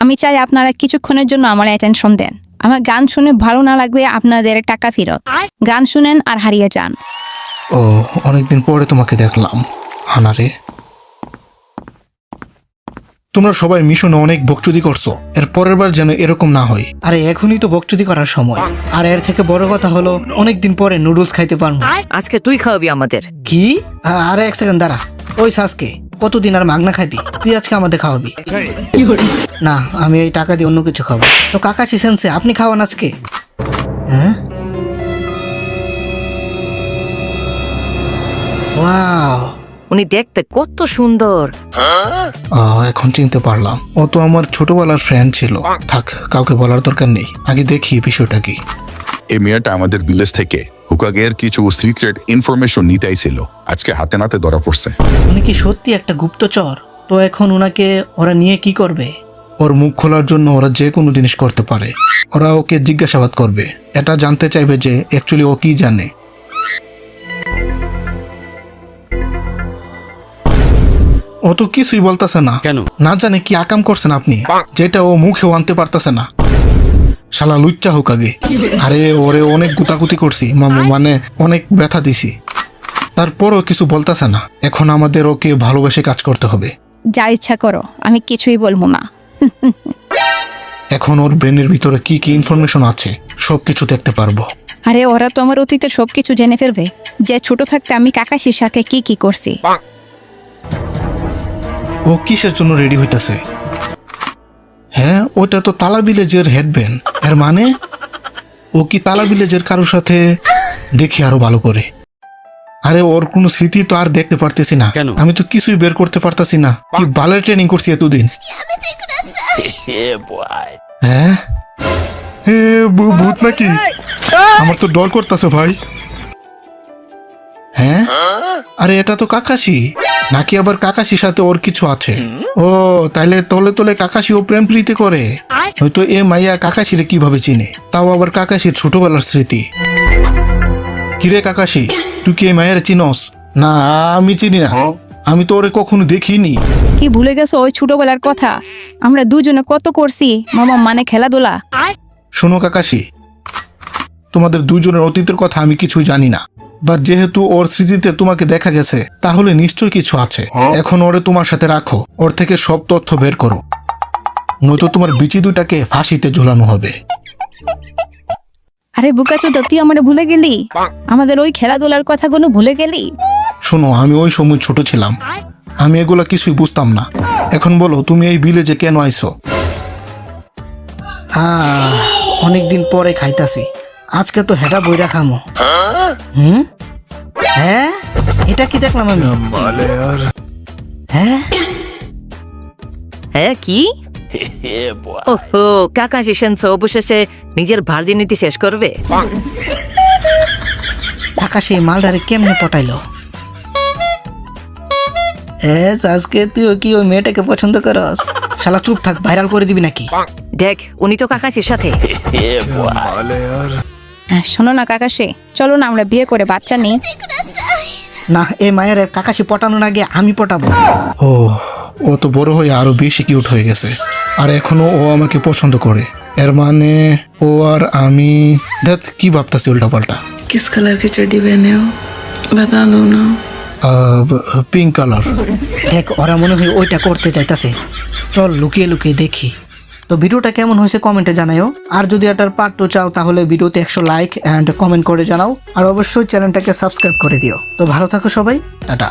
আমি চাই আপনারা কিছুক্ষণের জন্য আমার অ্যাটেনশন দেন। আমার গান শুনে ভালো না লাগলে আপনাদের টাকা ফেরত। গান শুনেন আর হারিয়ে যান। ও, অনেকদিন পরে তোমাকে দেখলাম হানারে। তোমরা সবাই মিশনে অনেক বকচুদি করছো, এর পরের বার যেন এরকম না হয়। আরে এখনই তো বকচুদি করার সময়। আর এর থেকে বড় কথা হলো অনেকদিন পরে নুডলস খাইতে পারবো। আজকে তুই খাওয়াবি আমাদের। কি? আরে এক সেকেন্ড দাঁড়া। ওই সাজকে কতদিন আর মাগনা খাবি? তুই আজকে আমাদের খাওয়াবি? না, আমি এই টাকা দিয়ে অন্য কিছু খাবো। তো কাকাশি সেন্সে আপনি খাওয়ান আজকে। হ্যাঁ, ওয়াও, উনি দেখতে কত সুন্দর। এখন চিনতে পারলাম, ও তো আমার ছোটবেলার ফ্রেন্ড ছিল। থাক, কাউকে বলার দরকার নেই, আগে দেখি বিষয়টা কি। এই মেয়েটা আমাদের ভিলেজ থেকে হুকাগের কিছু সিক্রেট ইনফরমেশন নিতেই ছিল, আজকে হাতে নাতে ধরা পড়ছে। উনি কি সত্যি একটা গুপ্তচর? তো এখন উনাকে ওরা নিয়ে কি করবে? ওর মুখ খোলার জন্য ওরা যে কোনো জিনিস করতে পারে। ওরা ওকে জিজ্ঞাসাবাদ করবে, এটা জানতে চাইবে যে অ্যাকচুয়ালি ও কি জানে। ও তো কিছুই বলতেছে না। কেন? না জানে কি আকাম করছেন আপনি, যেটা ও মুখেও আনতে পারতেছে না। শালা লুচ্চা হোক আগে। আরে ওরে অনেক গুতাগুতি করছি, মানে অনেক ব্যথা দিছি, তারপরও কিছু বলতেছে না। এখন আমাদের ওকে ভালোবেসে কাজ করতে হবে। যা ইচ্ছা করো, আমি কিছুই বলবো না। এখন ওর ব্রেনের ভিতরে কি কি ইনফরমেশন আছে সবকিছু দেখতে পারবো। আরে ওরা তো আমার অতীতের সবকিছু জেনে ফেলবে, যে ছোট থাকতে আমি কাকাশির সাথে কি কি করছি। ও কিসের জন্য রেডি হইতাছে? হ্যাঁ, ওটা তো তালা ভিলেজের হেডব্যান্ড। এর মানে ও কি তালা ভিলেজের কারোর সাথে? দেখি আরো ভালো করে। আরে ওর কোনো স্মৃতি তো আর দেখতে পারতেছি না। কেন? আমি তো কিছুই বের করতে পারতাছি না। কি বালের ট্রেনিং করছি এতদিন। হ্যাঁ, ভূত নাকি? আমার তো ডর করতেছে ভাই। হ্যাঁ, আরে এটা তো কাকাশি নাকি? আবার কাকাশির সাথে ওর কিছু আছে? ও তাইলে তলে তলে কাকাশি ও প্রেম প্রীতি করে। হয়তো এ মাইয়া কাকাশিরে কিভাবে চিনে, তাও আবার কাকাশির ছোটবেলার স্মৃতি। কিরে কাকাশি, তুই কি এই মায়ের চিনস? না, আমি চিনি না, আমি তো ওরে কখনো দেখিনি। কি ভুলে গেছো ওই ছোটবেলার কথা? আমরা দুজনে কত করছি মামা, মানে খেলাধুলা। শোনো কাকাশি, তোমাদের দুজনের অতীতের কথা আমি কিছুই জানি না, বাট যেহেতু ওর স্মৃতিতে তোমাকে দেখা গেছে, তাহলে নিশ্চয়ই কিছু আছে। এখন ওরে তোমার সাথে রাখো, ওর থেকে সব তথ্য বের করো, নয়তো তোমার বিচি দুটাকে ফাঁসিতে ঝোলানো হবে। আরে বুকাচোদা, তুই আমারে ভুলে গেলি? আমাদের ওই খেলাধুলার কথাগুলো ভুলে গেলি? শোনো, আমি ওই সময় ছোট ছিলাম, আমি এগুলা কিছুই বুঝতাম না। এখন বলো, তুমি এই ভিলেজে কেন আইছো? অনেকদিন পরে খাইতাছি, আজকে তো হেডা বইরা খামো। হ্যাঁ, এটা কি দেখলাম আমি? হ্যাঁ, হ্যাঁ কি? ওহো, কাকাশি সেন্সে অবশেষে নিজের ভার্জিনিটি শেষ করবে। আকাশে মালডারে কেমনে পটাইলো? আজকে তুই কি ওই মেয়েটাকে পছন্দ করস? শালা চুপ থাক, ভাইরাল করে দিবি নাকি? দেখ, উনি তো কাকাশির সাথে। শোনো না কাকাশি, চলো না আমরা বিয়ে করে বাচ্চা নিই। না, এই মায়ের কাকাশি পটানোর আগে আমি পটাবো। ও তো বড় হয়ে আরো বেশি কিউট হয়ে গেছে, আর এখনো ও আমাকে পছন্দ করে। এর মানে ও আর আমি কি ভাবতাছি উল্টা পাল্টা। किस कलर की चड्डी पहने हो बता दो ना। Pink colour. দেখ, ওরা মনে হয় ওইটা করতে চাইতাছে। চল লুকিয়ে লুকিয়ে দেখি। তো ভিডিওটা কেমন হয়েছে কমেন্টে জানাও। আর যদি এটার পার্ট 2 চাও তাহলে ভিডিওতে 100 লাইক এন্ড কমেন্ট করে জানাও। আর অবশ্যই চ্যানেলটাকে সাবস্ক্রাইব করে দিও। তো ভালো থাকো সবাই, টাটা।